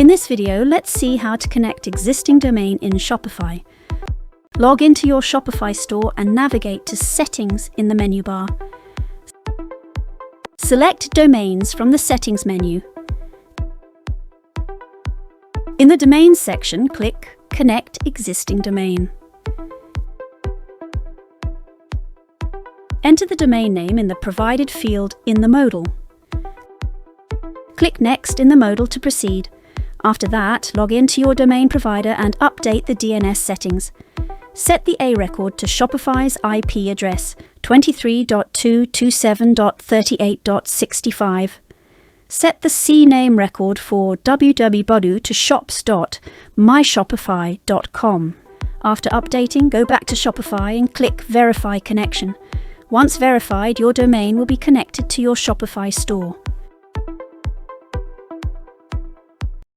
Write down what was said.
In this video, let's see how to connect existing domain in Shopify. Log into your Shopify store and navigate to Settings in the menu bar. Select Domains from the Settings menu. In the Domains section, click Connect Existing Domain. Enter the domain name in the provided field in the modal. Click Next in the modal to proceed. After that, log into your domain provider and update the DNS settings. Set the A record to Shopify's IP address 23.227.38.65. Set the CNAME record for www to shops.myshopify.com. After updating, go back to Shopify and click Verify Connection. Once verified, your domain will be connected to your Shopify store.